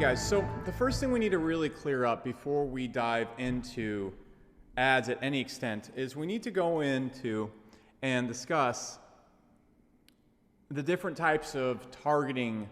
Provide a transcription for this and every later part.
guys, so the first thing we need to really clear up before we dive into ads at any extent is we need to go into and discuss the different types of targeting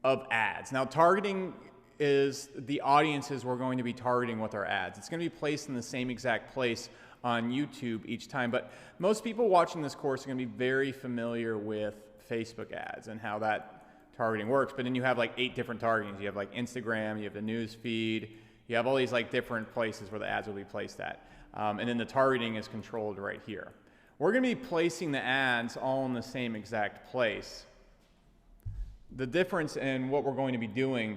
of ads. Now, targeting is the audiences we're going to be targeting with our ads. It's going to be placed in the same exact place on YouTube each time, but most people watching this course are going to be very familiar with Facebook ads and how that targeting works. But then you have like 8 different targetings. You have like Instagram, you have the news feed, you have all these like different places where the ads will be placed at. And then the targeting is controlled right here. We're going to be placing the ads all in the same exact place. The difference in what we're going to be doing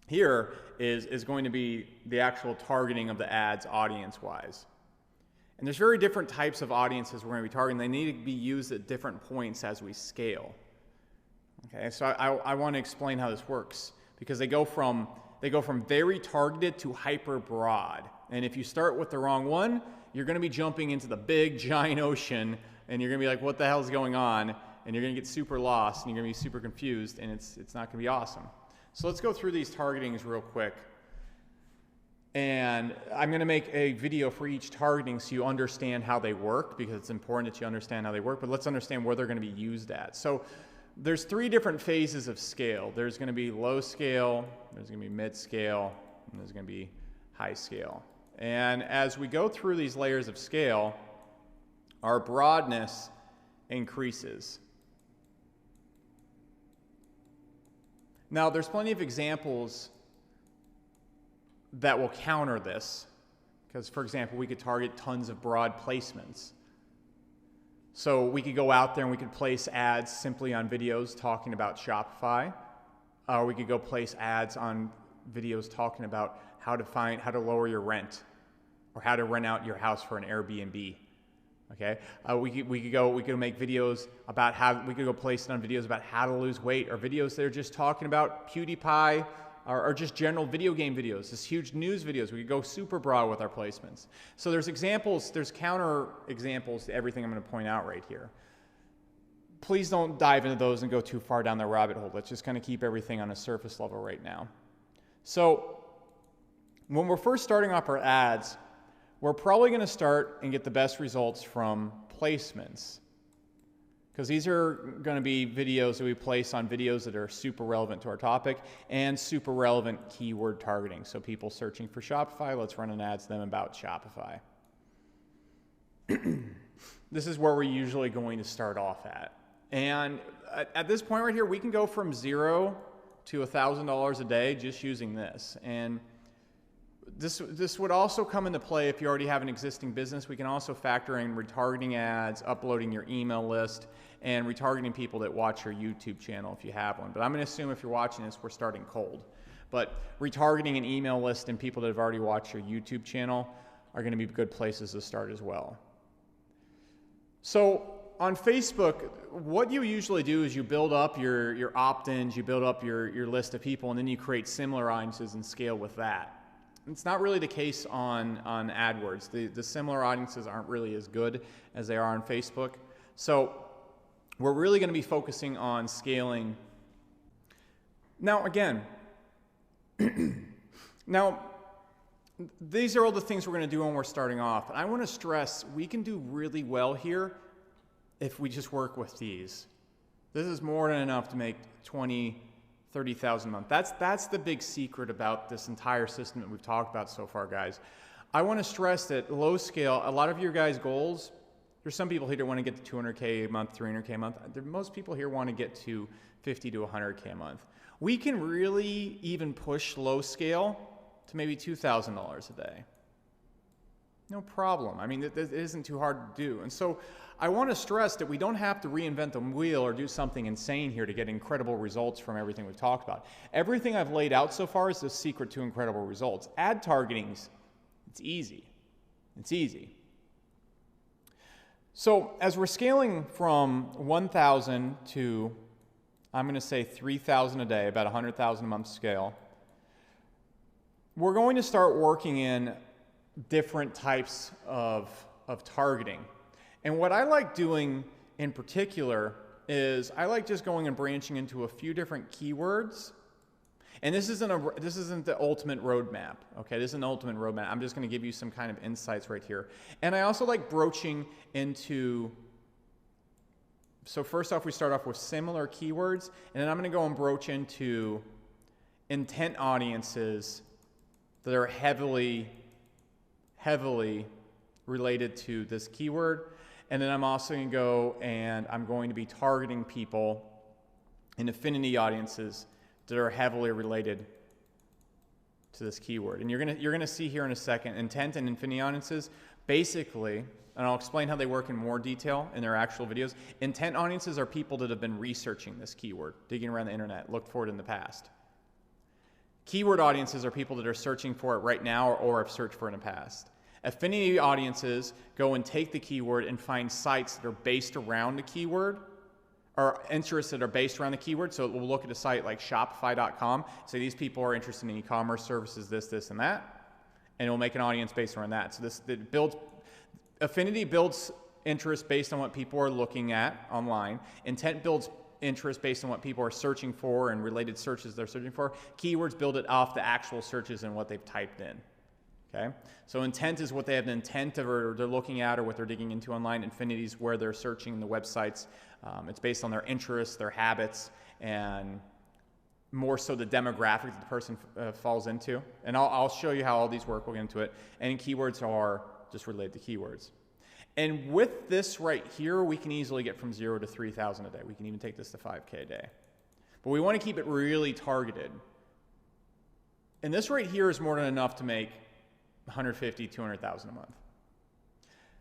here is going to be the actual targeting of the ads audience-wise. And there's very different types of audiences we're going to be targeting. They need to be used at different points as we scale. Okay, so I want to explain how this works because they go from very targeted to hyper broad. And if you start with the wrong one, you're going to be jumping into the big giant ocean and you're going to be like, what the hell is going on? And you're going to get super lost and you're going to be super confused and it's not going to be awesome. So let's go through these targetings real quick. And I'm going to make a video for each targeting so you understand how they work because it's important that you understand how they work, but let's understand where they're going to be used at. So there's 3 different phases of scale. There's going to be low scale, there's going to be mid scale, and there's going to be high scale. And as we go through these layers of scale, our broadness increases. Now, there's plenty of examples that will counter this. Because, for example, we could target tons of broad placements. So we could go out there and we could place ads simply on videos talking about Shopify. Or we could go place ads on videos talking about how to lower your rent or how to rent out your house for an Airbnb. Okay, we could go make videos about we could go place it on videos about how to lose weight or videos that are just talking about PewDiePie or just general video game videos, this huge news videos. We could go super broad with our placements. So there's examples, there's counter examples to everything I'm going to point out right here. Please don't dive into those and go too far down the rabbit hole. Let's just kind of keep everything on a surface level right now. So when we're first starting off our ads, we're probably going to start and get the best results from placements. Because these are going to be videos that we place on videos that are super relevant to our topic and super relevant keyword targeting. So people searching for Shopify, let's run an ad to them about Shopify. This is where we're usually going to start off at. And at this point right here, we can go from $0 to $1,000 a day just using this. And this would also come into play if you already have an existing business. We can also factor in retargeting ads, uploading your email list, and retargeting people that watch your YouTube channel if you have one. But I'm going to assume if you're watching this, we're starting cold. But retargeting an email list and people that have already watched your YouTube channel are going to be good places to start as well. So on Facebook, what you usually do is you build up your opt-ins, you build up your list of people, and then you create similar audiences and scale with that. It's not really the case on AdWords. The similar audiences aren't really as good as they are on Facebook. So we're really going to be focusing on scaling. Now, again, these are all the things we're going to do when we're starting off. And I want to stress we can do really well here if we just work with these. This is more than enough to make $30,000 a month. That's the big secret about this entire system that we've talked about so far, guys. I want to stress that low scale, a lot of your guys' goals, there's some people here that want to get to $200K a month, $300K a month. Most people here want to get to $50 to $100K a month. We can really even push low scale to maybe $2,000 a day. No problem. I mean, it isn't too hard to do. And so I want to stress that we don't have to reinvent the wheel or do something insane here to get incredible results from everything we've talked about. Everything I've laid out so far is the secret to incredible results. Ad targetings, it's easy. It's easy. So as we're scaling from 1,000 to, I'm going to say 3,000 a day, about 100,000 a month scale, we're going to start working in different types of targeting. And what I like doing in particular is I like just going and branching into a few different keywords And this isn't the ultimate roadmap, okay? This isn't the ultimate roadmap. I'm just going to give you some kind of insights right here. And I also like broaching into, so first off, we start off with similar keywords, and then I'm going to go and broach into intent audiences that are heavily related to this keyword. And then I'm also going to go and I'm going to be targeting people in affinity audiences that are heavily related to this keyword. And you're gonna see here in a second, intent and affinity audiences, basically, and I'll explain how they work in more detail in their actual videos. Intent audiences are people that have been researching this keyword, digging around the internet, looked for it in the past. Keyword audiences are people that are searching for it right now or have searched for it in the past. Affinity audiences go and take the keyword and find sites that are based around the keyword, or interests that are based around the keyword. So we'll look at a site like Shopify.com, say these people are interested in e-commerce services, this, and that, and it'll make an audience based around that. So affinity builds interest based on what people are looking at online. Intent builds interest based on what people are searching for and related searches they're searching for. Keywords build it off the actual searches and what they've typed in. Okay, so intent is what they have an intent of, or they're looking at, or what they're digging into online. Affinity is where they're searching the websites. It's based on their interests, their habits, and more so the demographic that the person falls into. And I'll show you how all these work. We'll get into it. And keywords are just related to keywords. And with this right here, we can easily get from 0 to 3,000 a day. We can even take this to 5K a day. But we want to keep it really targeted. And this right here is more than enough to make 150, 200,000 a month.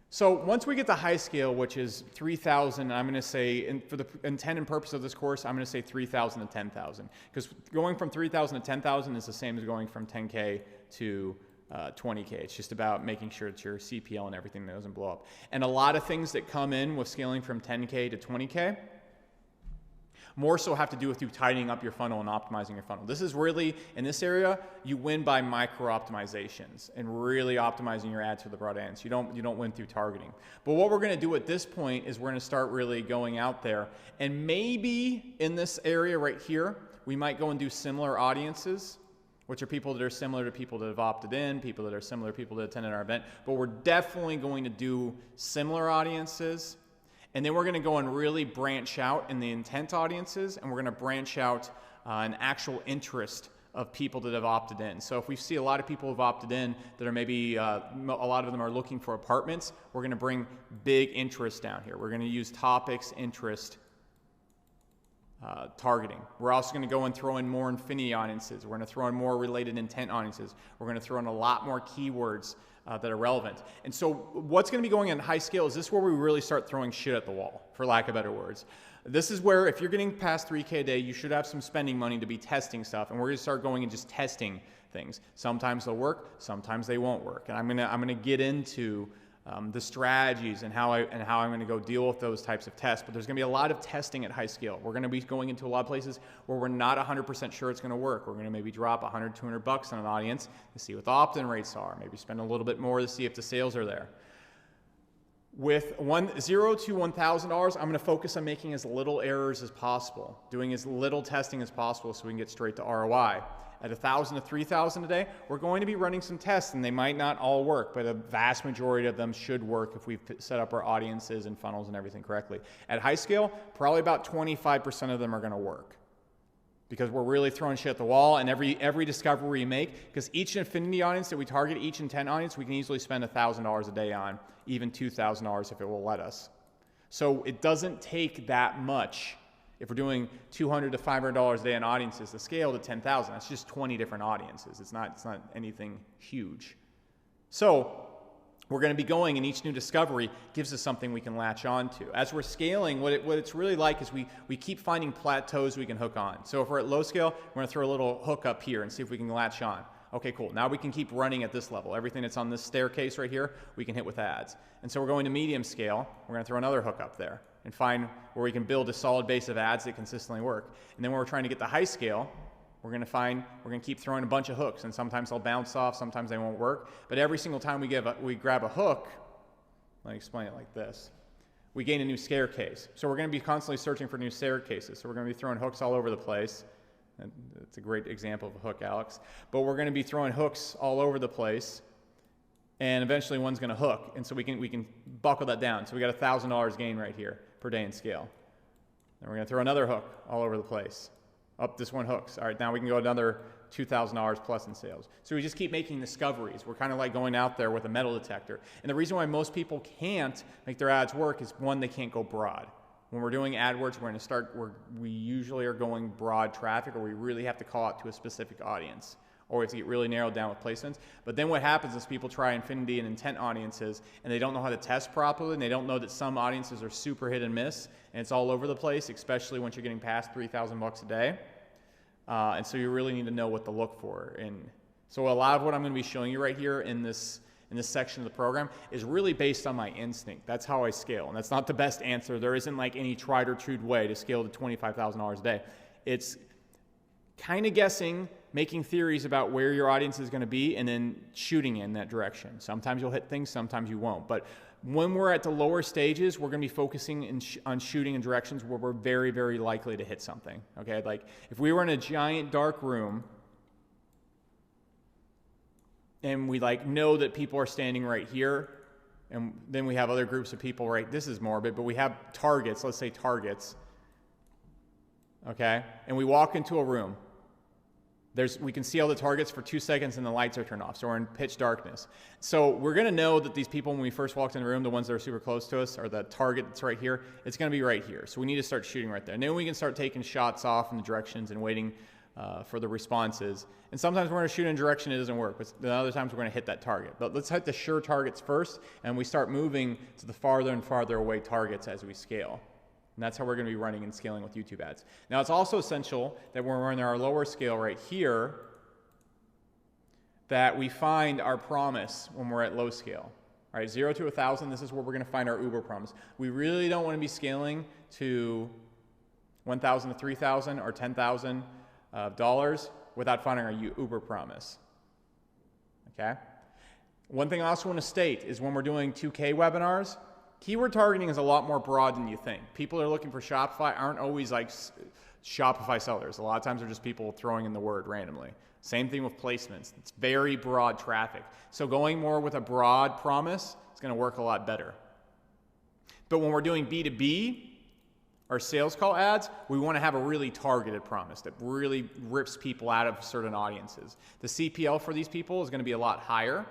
So once we get to high scale, which is 3,000, I'm going to say, for the intent and purpose of this course, I'm going to say 3,000 to 10,000. Because going from 3,000 to 10,000 is the same as going from 10K to 20K. It's just about making sure that your CPL and everything doesn't blow up. And a lot of things that come in with scaling from 10K to 20K more so have to do with you tightening up your funnel and optimizing your funnel. This is really, in this area, you win by micro optimizations and really optimizing your ads for the broad audience. You don't win through targeting. But what we're going to do at this point is we're going to start really going out there, and maybe in this area right here, we might go and do similar audiences, which are people that are similar to people that have opted in, people that are similar to people that attended our event. But we're definitely going to do similar audiences. And then we're going to go and really branch out in the intent audiences, and we're going to branch out an actual interest of people that have opted in. So if we see a lot of people who've opted in that are maybe, a lot of them are looking for apartments, we're going to bring big interest down here. We're going to use topics, interest, targeting. We're also going to go and throw in more affinity audiences. We're going to throw in more related intent audiences. We're going to throw in a lot more keywords that are relevant. And so what's going to be going on high scale is this where we really start throwing shit at the wall, for lack of better words. This is where if you're getting past 3K a day, you should have some spending money to be testing stuff, and we're going to start going and just testing things. Sometimes they'll work, sometimes they won't work. And I'm going to get into the strategies and how I'm going to go deal with those types of tests. But there's going to be a lot of testing at high scale. We're going to be going into a lot of places where we're not 100% sure it's going to work. We're going to maybe drop 100, 200 bucks on an audience to see what the opt-in rates are. Maybe spend a little bit more to see if the sales are there. With $0 to $1,000, I'm going to focus on making as little errors as possible, doing as little testing as possible so we can get straight to ROI. At 1,000 to 3,000 a day, we're going to be running some tests, and they might not all work, but a vast majority of them should work if we've set up our audiences and funnels and everything correctly. At high scale, probably about 25% of them are going to work because we're really throwing shit at the wall, and every discovery we make, because each affinity audience that we target, each intent audience, we can easily spend $1,000 a day on, even $2,000 if it will let us. So it doesn't take that much. If we're doing $200 to $500 a day on audiences, the scale to 10,000, that's just 20 different audiences. It's not anything huge. So we're going to be going, and each new discovery gives us something we can latch on to. As we're scaling, what it's really like is we keep finding plateaus we can hook on. So if we're at low scale, we're going to throw a little hook up here and see if we can latch on. Okay, cool. Now we can keep running at this level. Everything that's on this staircase right here, we can hit with ads. And so we're going to medium scale. We're going to throw another hook up there and find where we can build a solid base of ads that consistently work. And then when we're trying to get to high scale, we're going to keep throwing a bunch of hooks, and sometimes they'll bounce off, sometimes they won't work. But every single time we grab a hook, let me explain it like this. We gain a new staircase. So we're going to be constantly searching for new staircases. So we're going to be throwing hooks all over the place And it's a great example of a hook, Alex. But we're going to be throwing hooks all over the place, and eventually one's going to hook. And so we can buckle that down. So we got $1,000 gain right here per day in scale. Then we're going to throw another hook all over the place. Up, this one hooks. All right, now we can go another $2,000 plus in sales. So we just keep making discoveries. We're kind of like going out there with a metal detector. And the reason why most people can't make their ads work is, one, they can't go broad. When we're doing AdWords, we're going to start where we usually are going broad traffic, or we really have to call out to a specific audience, or we have to get really narrowed down with placements. But then what happens is people try infinity and intent audiences, and they don't know how to test properly, and they don't know that some audiences are super hit and miss, and it's all over the place, especially once you're getting past $3,000 a day. And so you really need to know what to look for. And so a lot of what I'm going to be showing you right here in this section of the program is really based on my instinct. That's how I scale. And that's not the best answer. There isn't like any tried or true way to scale to $25,000 a day. It's kind of guessing, making theories about where your audience is going to be, and then shooting in that direction. Sometimes you'll hit things, sometimes you won't. But when we're at the lower stages, we're going to be focusing on shooting in directions where we're very, very likely to hit something. Okay, like if we were in a giant dark room and we like know that people are standing right here, and then we have other groups of people right, this is morbid, but we have targets, let's say targets, okay, and we walk into a room. We can see all the targets for 2 seconds and the lights are turned off, so we're in pitch darkness. So we're going to know that these people, when we first walked in the room, the ones that are super close to us, or the target that's right here, it's going to be right here. So we need to start shooting right there. And then we can start taking shots off in the directions and waiting for the responses. And sometimes we're going to shoot in a direction it doesn't work, but then other times we're going to hit that target. But let's hit the sure targets first, and we start moving to the farther and farther away targets as we scale. And that's how we're going to be running and scaling with YouTube ads. Now, it's also essential that when we're in our lower scale right here, that we find our promise when we're at low scale. All right, 0 to 1,000, this is where we're going to find our Uber promise. We really don't want to be scaling to 1,000 to 3,000 or $10,000 without finding our Uber promise. Okay? One thing I also want to state is when we're doing 2K webinars, keyword targeting is a lot more broad than you think. People that are looking for Shopify aren't always like Shopify sellers. A lot of times they're just people throwing in the word randomly. Same thing with placements. It's very broad traffic. So going more with a broad promise is going to work a lot better. But when we're doing B2B or sales call ads, we want to have a really targeted promise that really rips people out of certain audiences. The CPL for these people is going to be a lot higher,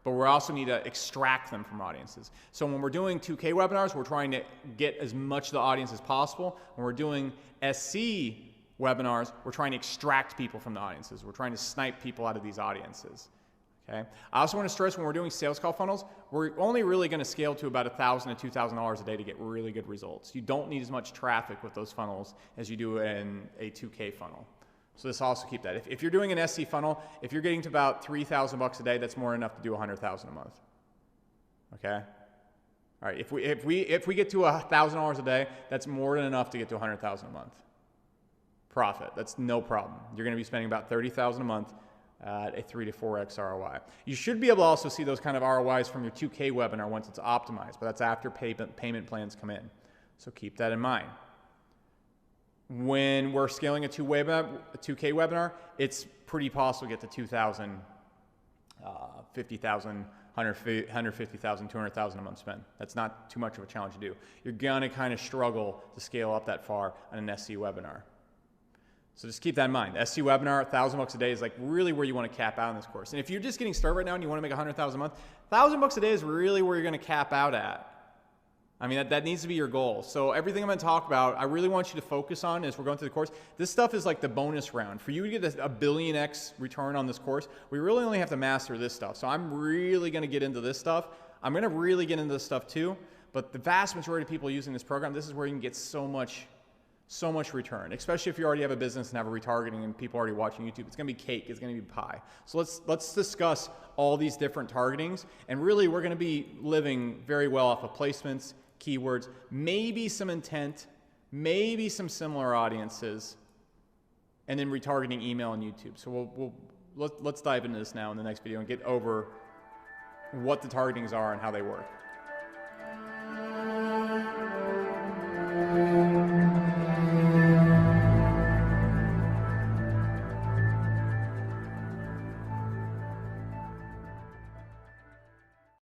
but we also need to extract them from audiences. So when we're doing 2K webinars, we're trying to get as much of the audience as possible. When we're doing SC webinars, we're trying to extract people from the audiences. We're trying to snipe people out of these audiences. Okay? I also want to stress when we're doing sales call funnels, we're only really going to scale to about $1,000 to $2,000 a day to get really good results. You don't need as much traffic with those funnels as you do in a 2K funnel. So this also keep that. If you're doing an SC funnel, if you're getting to about $3,000 a day, that's more than enough to do $100,000 a month. Okay? All right. If we get to $1,000 a day, that's more than enough to get to $100,000 a month. Profit. That's no problem. You're going to be spending about $30,000 a month at a 3 to 4x ROI. You should be able to also see those kind of ROIs from your 2K webinar once it's optimized, but that's after payment plans come in. So keep that in mind. When we're scaling a 2K webinar, it's pretty possible to get to 2,000, 50,000, 150,000, 200,000 a month spend. That's not too much of a challenge to do. You're going to kind of struggle to scale up that far on an SC webinar. So just keep that in mind. The SC webinar, $1,000 a day is like really where you want to cap out in this course. And if you're just getting started right now and you want to make 100,000 a month, $1,000 a day is really where you're going to cap out at. I mean, that needs to be your goal. So everything I'm going to talk about, I really want you to focus on as we're going through the course. This stuff is like the bonus round. For you to get a billion-X return on this course, we really only have to master this stuff. So I'm really going to get into this stuff. I'm going to really get into this stuff too. But the vast majority of people using this program, this is where you can get so much return, especially if you already have a business and have a retargeting and people already watching YouTube. It's going to be cake. It's going to be pie. So let's discuss all these different targetings. And really, we're going to be living very well off of placements, keywords, maybe some intent, maybe some similar audiences, and then retargeting email and YouTube. So let's dive into this now in the next video and get over what the targetings are and how they work.